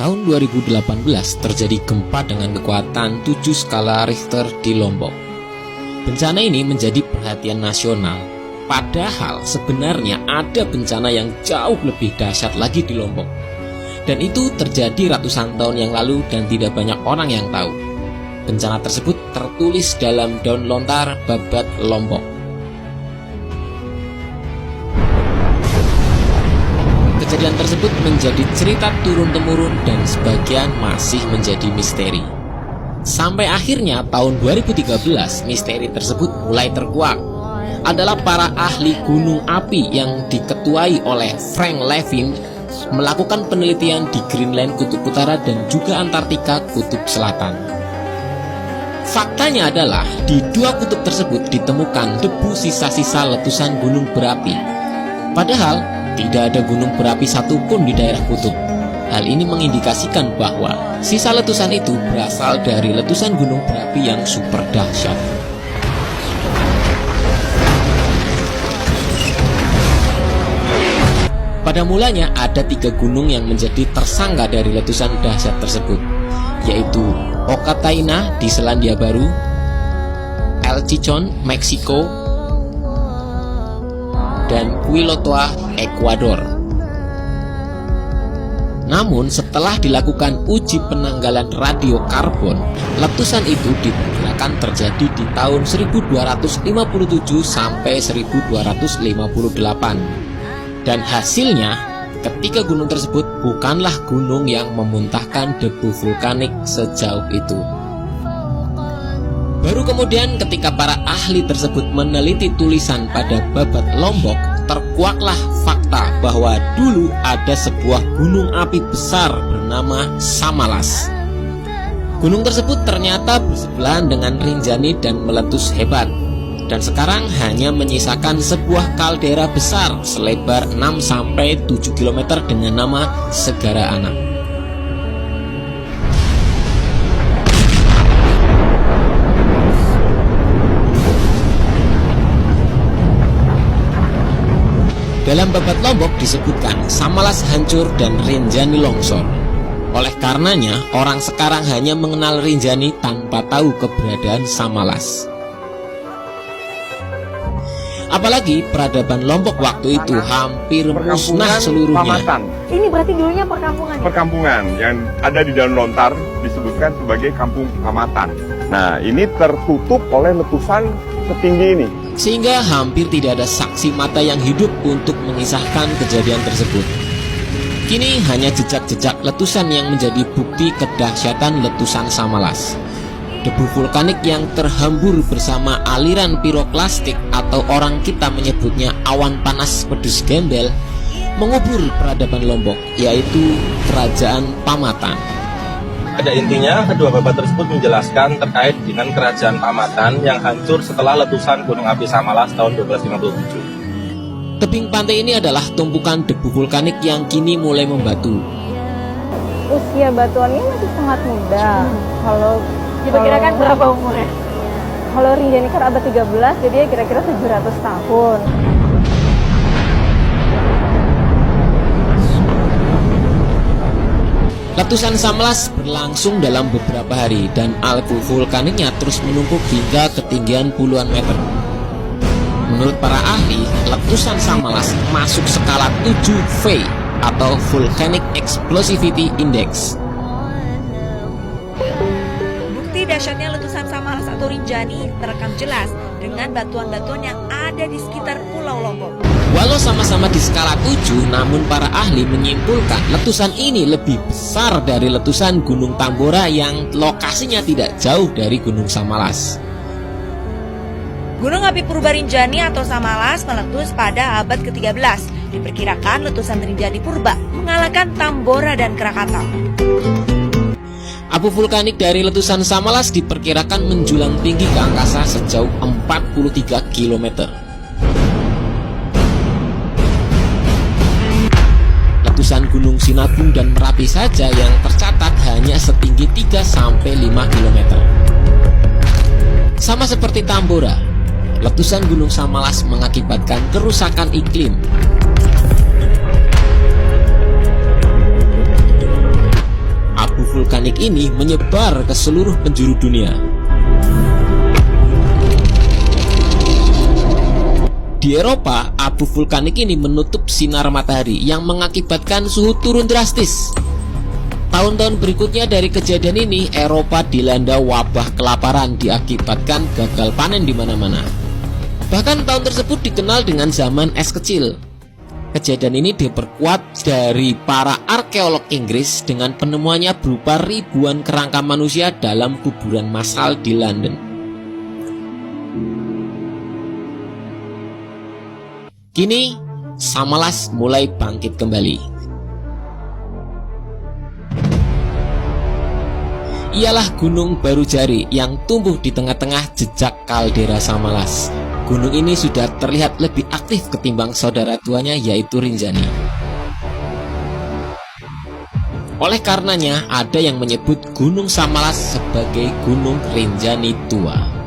tahun 2018 terjadi gempa dengan kekuatan 7 skala Richter di Lombok. Bencana ini menjadi perhatian nasional, padahal sebenarnya ada bencana yang jauh lebih dahsyat lagi di Lombok. Dan itu terjadi ratusan tahun yang lalu dan tidak banyak orang yang tahu. Bencana tersebut tertulis dalam Daun Lontar Babat Lombok. Kejadian tersebut menjadi cerita turun-temurun dan sebagian masih menjadi misteri. Sampai akhirnya tahun 2013 misteri tersebut mulai terkuak. Adalah para ahli gunung api yang diketuai oleh Frank Levin melakukan penelitian di Greenland Kutub Utara dan juga Antartika Kutub Selatan. Faktanya adalah di dua kutub tersebut ditemukan debu sisa-sisa letusan gunung berapi. Padahal tidak ada gunung berapi satupun di daerah kutub. Hal ini mengindikasikan bahwa sisa letusan itu berasal dari letusan gunung berapi yang super dahsyat. Pada mulanya ada 3 gunung yang menjadi tersangka dari letusan dahsyat tersebut, yaitu Okataina di Selandia Baru, El Chichon, Meksiko, dan Quilotoa, Ekuador. Namun setelah dilakukan uji penanggalan radiokarbon, letusan itu diperkirakan terjadi di tahun 1257 sampai 1258. Dan hasilnya, ketiga gunung tersebut bukanlah gunung yang memuntahkan debu vulkanik sejauh itu. Baru kemudian ketika para ahli tersebut meneliti tulisan pada Babat Lombok, terkuaklah fakta bahwa dulu ada sebuah gunung api besar bernama Samalas. Gunung tersebut ternyata bersebelahan dengan Rinjani dan meletus hebat. Dan sekarang hanya menyisakan sebuah kaldera besar selebar 6-7 km dengan nama Segara Anak. Dalam Babat Lombok disebutkan Samalas hancur dan Rinjani longsor. Oleh karenanya, orang sekarang hanya mengenal Rinjani tanpa tahu keberadaan Samalas. Apalagi peradaban Lombok waktu itu hampir musnah seluruhnya. Pamatan. Ini berarti dulunya perkampungan. Perkampungan yang ada di Daun Lontar disebutkan sebagai kampung Pamatan. Nah, ini tertutup oleh letusan setinggi ini. Sehingga hampir tidak ada saksi mata yang hidup untuk mengisahkan kejadian tersebut. Kini hanya jejak-jejak letusan yang menjadi bukti kedahsyatan letusan Samalas. Debu vulkanik yang terhambur bersama aliran piroklastik atau orang kita menyebutnya awan panas pedus gembel mengubur peradaban Lombok, yaitu Kerajaan Pamatan. Pada intinya, kedua babat tersebut menjelaskan terkait dengan Kerajaan Pamatan yang hancur setelah letusan Gunung Api Samalas tahun 1257. Tebing pantai ini adalah tumpukan debu vulkanik yang kini mulai membatu. Usia batuannya masih sangat muda. Kalau diperkirakan berapa umurnya? Kalau Rinjani kan abad 13, jadi ya kira-kira 700 tahun. Letusan Samalas berlangsung dalam beberapa hari dan abu vulkaniknya terus menumpuk hingga ketinggian puluhan meter. Menurut para ahli, letusan Samalas masuk skala 7V atau Volcanic Explosivity Index. Dahsyatnya letusan Samalas atau Rinjani terekam jelas dengan batuan-batuan yang ada di sekitar Pulau Lombok. Walau sama-sama di skala 7, namun para ahli menyimpulkan letusan ini lebih besar dari letusan Gunung Tambora yang lokasinya tidak jauh dari Gunung Samalas. Gunung api purba Rinjani atau Samalas meletus pada abad ke-13. Diperkirakan letusan Rinjani purba mengalahkan Tambora dan Krakatau. Abu vulkanik dari letusan Samalas diperkirakan menjulang tinggi ke angkasa sejauh 43 km. Letusan Gunung Sinabung dan Merapi saja yang tercatat hanya setinggi 3-5 km. Sama seperti Tambora, letusan Gunung Samalas mengakibatkan kerusakan iklim. vulkanik ini menyebar ke seluruh penjuru dunia. Di Eropa, abu vulkanik ini menutup sinar matahari yang mengakibatkan suhu turun drastis. Tahun-tahun berikutnya dari kejadian ini, Eropa dilanda wabah kelaparan diakibatkan gagal panen di mana-mana. Bahkan tahun tersebut dikenal dengan zaman es kecil. Kejadian ini diperkuat dari para arkeolog Inggris dengan penemuannya berupa ribuan kerangka manusia dalam kuburan massal di London. Kini, Samalas mulai bangkit kembali. Ialah Gunung Barujari yang tumbuh di tengah-tengah jejak kaldera Samalas. Gunung ini sudah terlihat lebih aktif ketimbang saudara tuanya yaitu Rinjani. Oleh karenanya ada yang menyebut Gunung Samalas sebagai Gunung Rinjani Tua.